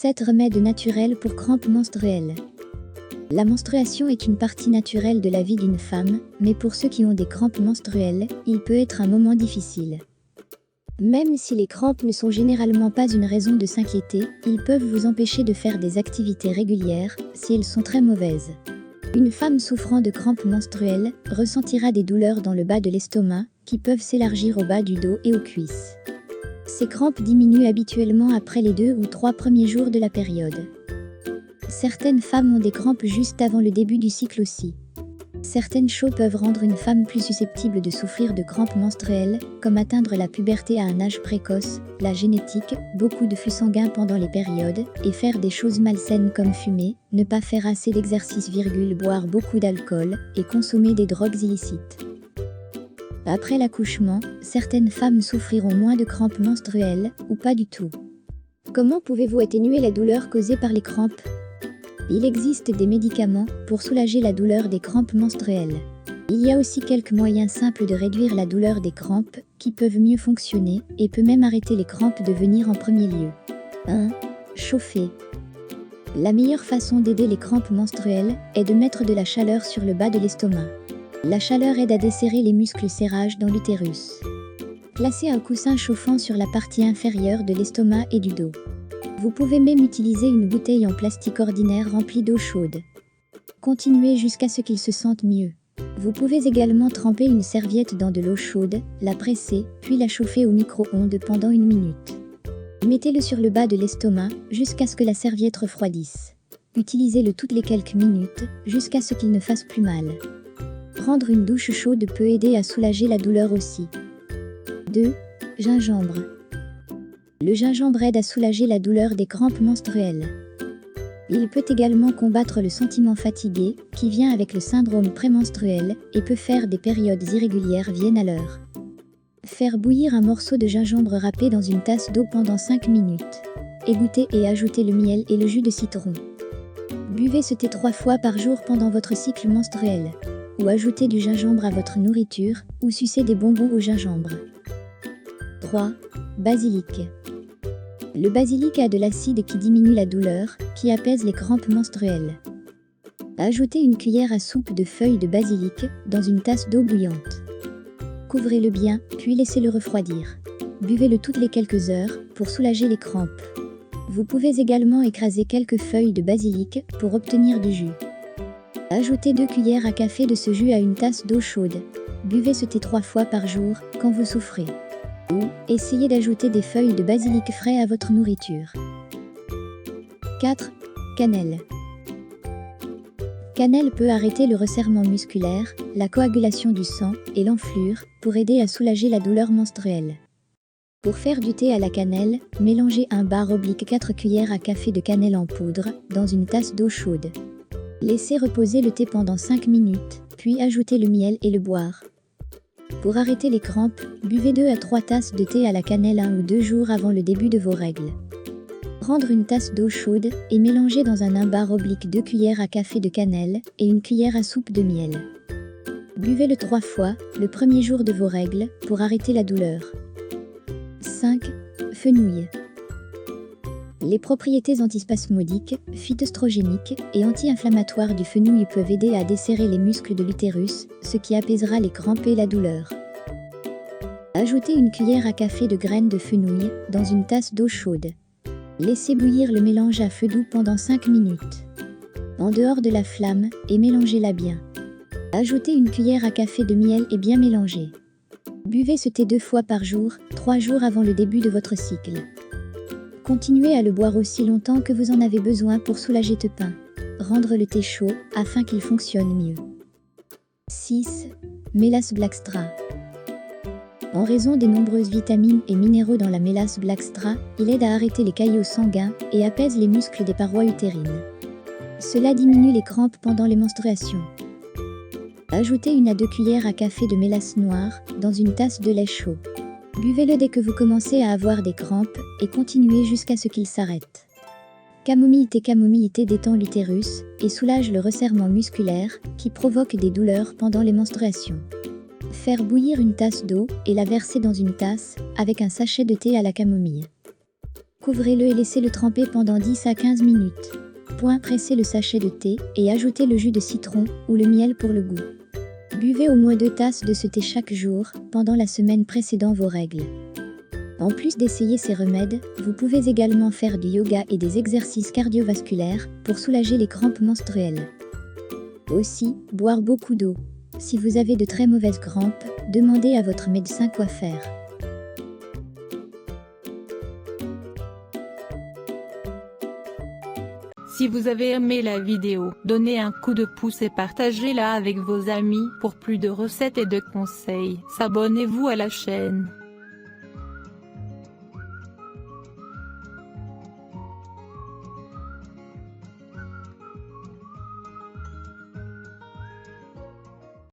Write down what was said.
7 remèdes naturels pour crampes menstruelles. La menstruation est une partie naturelle de la vie d'une femme, mais pour ceux qui ont des crampes menstruelles, il peut être un moment difficile. Même si les crampes ne sont généralement pas une raison de s'inquiéter, ils peuvent vous empêcher de faire des activités régulières, si elles sont très mauvaises. Une femme souffrant de crampes menstruelles ressentira des douleurs dans le bas de l'estomac, qui peuvent s'élargir au bas du dos et aux cuisses. Ces crampes diminuent habituellement après les 2 ou 3 premiers jours de la période. Certaines femmes ont des crampes juste avant le début du cycle aussi. Certaines choses peuvent rendre une femme plus susceptible de souffrir de crampes menstruelles, comme atteindre la puberté à un âge précoce, la génétique, beaucoup de flux sanguin pendant les périodes, et faire des choses malsaines comme fumer, ne pas faire assez d'exercice, boire beaucoup d'alcool, et consommer des drogues illicites. Après l'accouchement, certaines femmes souffriront moins de crampes menstruelles, ou pas du tout. Comment pouvez-vous atténuer la douleur causée par les crampes ? Il existe des médicaments pour soulager la douleur des crampes menstruelles. Il y a aussi quelques moyens simples de réduire la douleur des crampes, qui peuvent mieux fonctionner, et peut même arrêter les crampes de venir en premier lieu. 1. Chauffer. La meilleure façon d'aider les crampes menstruelles est de mettre de la chaleur sur le bas de l'estomac. La chaleur aide à desserrer les muscles serrage dans l'utérus. Placez un coussin chauffant sur la partie inférieure de l'estomac et du dos. Vous pouvez même utiliser une bouteille en plastique ordinaire remplie d'eau chaude. Continuez jusqu'à ce qu'ils se sentent mieux. Vous pouvez également tremper une serviette dans de l'eau chaude, la presser, puis la chauffer au micro-ondes pendant 1 minute. Mettez-le sur le bas de l'estomac jusqu'à ce que la serviette refroidisse. Utilisez-le toutes les quelques minutes, jusqu'à ce qu'il ne fasse plus mal. Prendre une douche chaude peut aider à soulager la douleur aussi. 2. Gingembre. Le gingembre aide à soulager la douleur des crampes menstruelles. Il peut également combattre le sentiment fatigué, qui vient avec le syndrome prémenstruel, et peut faire des périodes irrégulières viennent à l'heure. Faire bouillir un morceau de gingembre râpé dans une tasse d'eau pendant 5 minutes. Égouttez et ajoutez le miel et le jus de citron. Buvez ce thé 3 fois par jour pendant votre cycle menstruel. Ou ajoutez du gingembre à votre nourriture, ou sucez des bonbons au gingembre. 3. Basilic. Le basilic a de l'acide qui diminue la douleur, qui apaise les crampes menstruelles. Ajoutez une cuillère à soupe de feuilles de basilic dans une tasse d'eau bouillante. Couvrez-le bien, puis laissez-le refroidir. Buvez-le toutes les quelques heures, pour soulager les crampes. Vous pouvez également écraser quelques feuilles de basilic, pour obtenir du jus. Ajoutez 2 cuillères à café de ce jus à une tasse d'eau chaude. Buvez ce thé 3 fois par jour, quand vous souffrez. Ou, essayez d'ajouter des feuilles de basilic frais à votre nourriture. 4. Cannelle. Cannelle peut arrêter le resserrement musculaire, la coagulation du sang et l'enflure, pour aider à soulager la douleur menstruelle. Pour faire du thé à la cannelle, mélangez 1/4 cuillères à café de cannelle en poudre, dans une tasse d'eau chaude. Laissez reposer le thé pendant 5 minutes, puis ajoutez le miel et le boire. Pour arrêter les crampes, buvez 2 à 3 tasses de thé à la cannelle 1 ou 2 jours avant le début de vos règles. Prendre une tasse d'eau chaude et mélanger dans un 1/2 cuillères à café de cannelle et une cuillère à soupe de miel. Buvez-le 3 fois, le premier jour de vos règles, pour arrêter la douleur. 5. Fenouil. Les propriétés antispasmodiques, phytoestrogéniques et anti-inflammatoires du fenouil peuvent aider à desserrer les muscles de l'utérus, ce qui apaisera les crampes et la douleur. Ajoutez une cuillère à café de graines de fenouil dans une tasse d'eau chaude. Laissez bouillir le mélange à feu doux pendant 5 minutes. En dehors de la flamme, et mélangez-la bien. Ajoutez une cuillère à café de miel et bien mélanger. Buvez ce thé 2 fois par jour, 3 jours avant le début de votre cycle. Continuez à le boire aussi longtemps que vous en avez besoin pour soulager ce pain. Rendre le thé chaud, afin qu'il fonctionne mieux. 6. Mélasse Blackstra. En raison des nombreuses vitamines et minéraux dans la mélasse Blackstra, il aide à arrêter les caillots sanguins et apaise les muscles des parois utérines. Cela diminue les crampes pendant les menstruations. Ajoutez 1 à 2 cuillères à café de mélasse noire dans une tasse de lait chaud. Buvez-le dès que vous commencez à avoir des crampes et continuez jusqu'à ce qu'il s'arrête. Camomille thé détend l'utérus et soulage le resserrement musculaire qui provoque des douleurs pendant les menstruations. Faire bouillir une tasse d'eau et la verser dans une tasse avec un sachet de thé à la camomille. Couvrez-le et laissez-le tremper pendant 10 à 15 minutes. Pressez le sachet de thé et ajoutez le jus de citron ou le miel pour le goût. Buvez au moins 2 tasses de ce thé chaque jour, pendant la semaine précédant vos règles. En plus d'essayer ces remèdes, vous pouvez également faire du yoga et des exercices cardiovasculaires pour soulager les crampes menstruelles. Aussi, boire beaucoup d'eau. Si vous avez de très mauvaises crampes, demandez à votre médecin quoi faire. Si vous avez aimé la vidéo, donnez un coup de pouce et partagez-la avec vos amis. Pour plus de recettes et de conseils, abonnez-vous à la chaîne.